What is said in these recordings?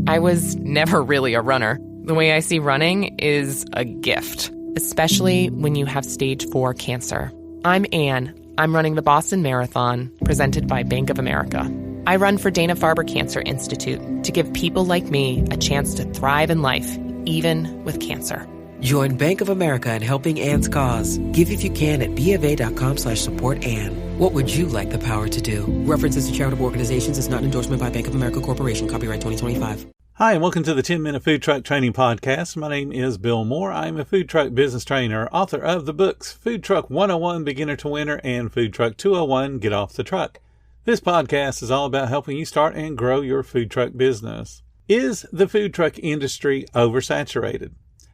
I was never really a runner. The way I see running is a gift, especially when you have stage 4 cancer. I'm Anne. I'm running the Boston Marathon, presented by Bank of America. I run for Dana-Farber Cancer Institute to give people like me a chance to thrive in life, even with cancer. Join Bank of America in helping Anne's cause. Give if you can at BofA.com/supportAnne. What would you like the power to do? References to charitable organizations is not an endorsement by Bank of America Corporation. Copyright 2025. Hi, and welcome to the 10-Minute Food Truck Training Podcast. My name is Bill Moore. I'm a food truck business trainer, author of the books Food Truck 101, Beginner to Winner, and Food Truck 201, Get Off the Truck. This podcast is all about helping you start and grow your food truck business. Is the food truck industry oversaturated?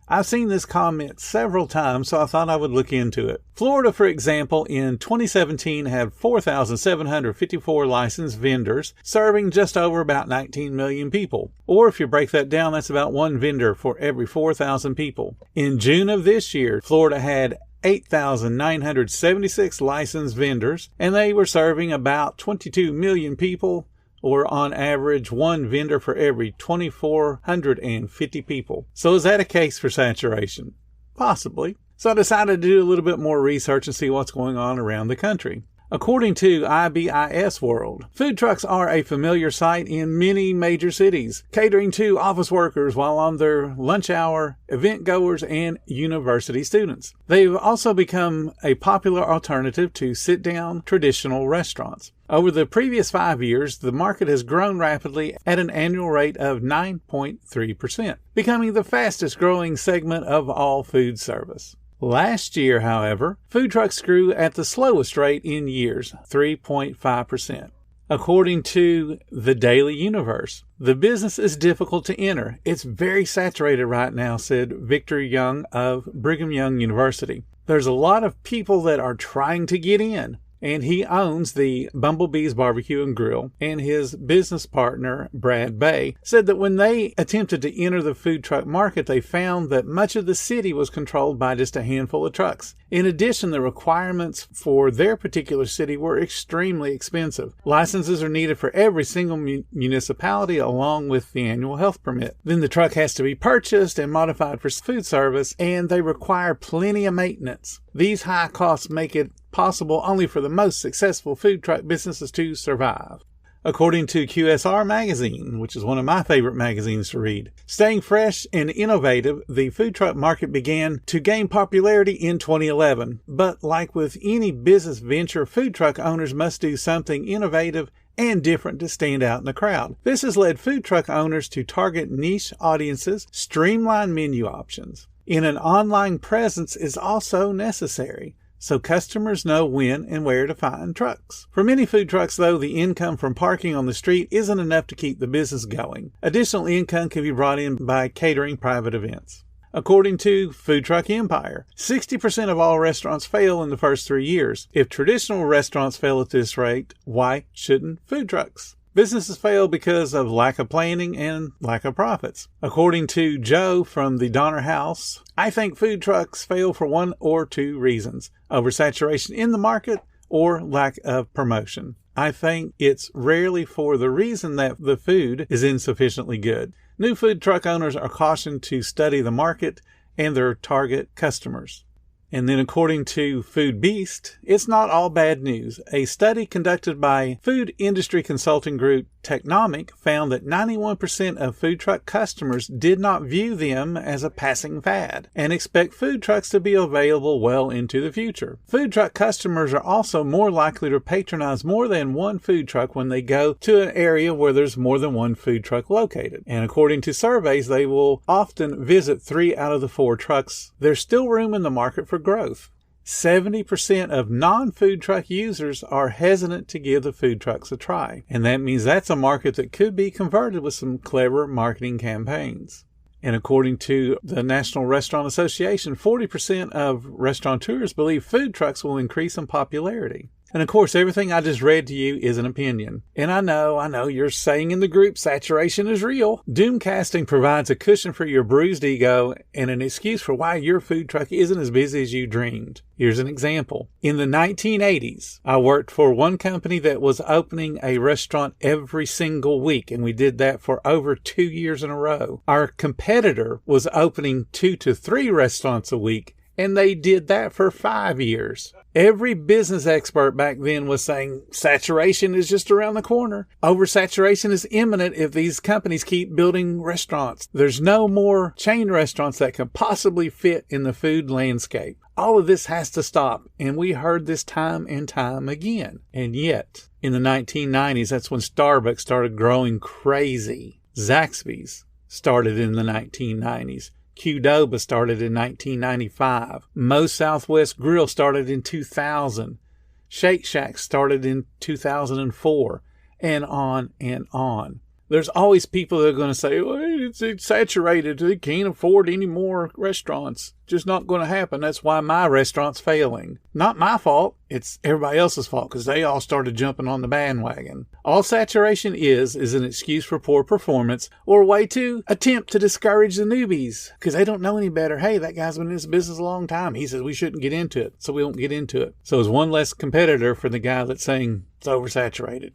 I've seen this comment several times, so I thought I would look into it. Florida, for example, in 2017 had 4,754 licensed vendors serving just over about 19 million people. Or if you break that down, that's about one vendor for every 4,000 people. In June of this year, Florida had 8,976 licensed vendors, and they were serving about 22 million people, or on average one vendor for every 2,450 people. So is that a case for saturation? Possibly. So I decided to do a little bit more research and see what's going on around the country. According to IBIS World, food trucks are a familiar sight in many major cities, catering to office workers while on their lunch hour, event goers, and university students. They've also become a popular alternative to sit-down traditional restaurants. Over the previous 5 years, the market has grown rapidly at an annual rate of 9.3%, becoming the fastest growing segment of all food service. Last year, however, food trucks grew at the slowest rate in years, 3.5%. According to the Daily Universe, the business is difficult to enter. It's very saturated right now, said Victor Young of Brigham Young University. There's a lot of people that are trying to get in. And he owns the Bumblebees Barbecue and Grill, and his business partner, Brad Bay, said that when they attempted to enter the food truck market, they found that much of the city was controlled by just a handful of trucks. In addition, the requirements for their particular city were extremely expensive. Licenses are needed for every single municipality along with the annual health permit. Then the truck has to be purchased and modified for food service, and they require plenty of maintenance. These high costs make it possible only for the most successful food truck businesses to survive. According to QSR Magazine, which is one of my favorite magazines to read, staying fresh and innovative, the food truck market began to gain popularity in 2011. But like with any business venture, food truck owners must do something innovative and different to stand out in the crowd. This has led food truck owners to target niche audiences, streamline menu options. And an online presence is also necessary, so customers know when and where to find trucks. For many food trucks, though, the income from parking on the street isn't enough to keep the business going. Additional income can be brought in by catering private events. According to Food Truck Empire, 60% of all restaurants fail in the first 3 years. If traditional restaurants fail at this rate, why shouldn't food trucks? Businesses fail because of lack of planning and lack of profits. According to Joe from the Donner House, I think food trucks fail for one or two reasons: oversaturation in the market or lack of promotion. I think it's rarely for the reason that the food is insufficiently good. New food truck owners are cautioned to study the market and their target customers. And then according to Food Beast, it's not all bad news. A study conducted by food industry consulting group Technomic found that 91% of food truck customers did not view them as a passing fad and expect food trucks to be available well into the future. Food truck customers are also more likely to patronize more than one food truck when they go to an area where there's more than one food truck located. And according to surveys, they will often visit 3 out of the 4 trucks. There's still room in the market for growth. 70% of non-food truck users are hesitant to give the food trucks a try. And that means that's a market that could be converted with some clever marketing campaigns. And according to the National Restaurant Association, 40% of restaurateurs believe food trucks will increase in popularity. And of course, everything I just read to you is an opinion. And I know you're saying in the group saturation is real. Doomcasting provides a cushion for your bruised ego and an excuse for why your food truck isn't as busy as you dreamed. Here's an example. In the 1980s, I worked for one company that was opening a restaurant every single week, and we did that for over 2 years in a row. Our competitor was opening 2 to 3 restaurants a week, and they did that for 5 years. Every business expert back then was saying saturation is just around the corner. Oversaturation is imminent if these companies keep building restaurants. There's no more chain restaurants that can possibly fit in the food landscape. All of this has to stop, and we heard this time and time again. And yet, in the 1990s, that's when Starbucks started growing crazy. Zaxby's started in the 1990s. Qdoba started in 1995. Moe's Southwest Grill started in 2000. Shake Shack started in 2004. And on and on. There's always people that are going to say, well, it's saturated. They can't afford any more restaurants. Just not going to happen. That's why my restaurant's failing. Not my fault. It's everybody else's fault because they all started jumping on the bandwagon. All saturation is an excuse for poor performance or a way to attempt to discourage the newbies because they don't know any better. Hey, that guy's been in this business a long time. He says we shouldn't get into it, so we won't get into it. So it's one less competitor for the guy that's saying it's oversaturated.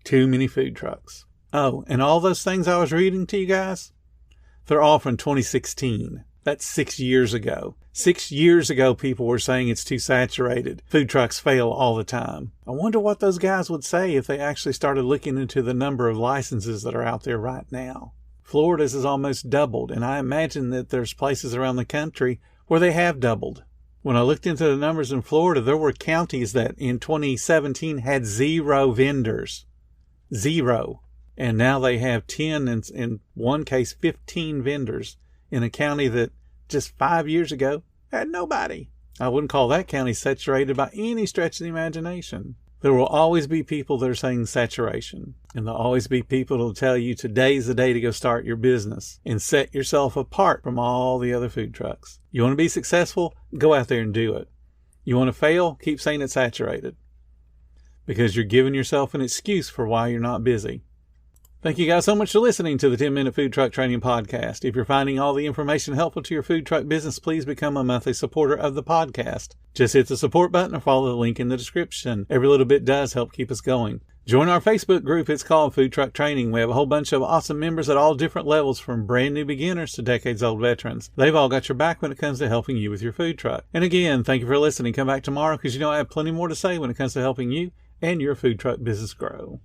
Too many food trucks. Oh, and all those things I was reading to you guys, they're all from 2016. That's 6 years ago. 6 years ago, people were saying it's too saturated. Food trucks fail all the time. I wonder what those guys would say if they actually started looking into the number of licenses that are out there right now. Florida's has almost doubled, and I imagine that there's places around the country where they have doubled. When I looked into the numbers in Florida, there were counties that in 2017 had 0 vendors. 0. And now they have 10, and in one case, 15 vendors in a county that just 5 years ago had nobody. I wouldn't call that county saturated by any stretch of the imagination. There will always be people that are saying saturation. And there'll always be people that will tell you today's the day to go start your business and set yourself apart from all the other food trucks. You want to be successful? Go out there and do it. You want to fail? Keep saying it's saturated. Because you're giving yourself an excuse for why you're not busy. Thank you guys so much for listening to the 10-Minute Food Truck Training Podcast. If you're finding all the information helpful to your food truck business, please become a monthly supporter of the podcast. Just hit the support button or follow the link in the description. Every little bit does help keep us going. Join our Facebook group. It's called Food Truck Training. We have a whole bunch of awesome members at all different levels, from brand new beginners to decades-old veterans. They've all got your back when it comes to helping you with your food truck. And again, thank you for listening. Come back tomorrow because you know I have plenty more to say when it comes to helping you and your food truck business grow.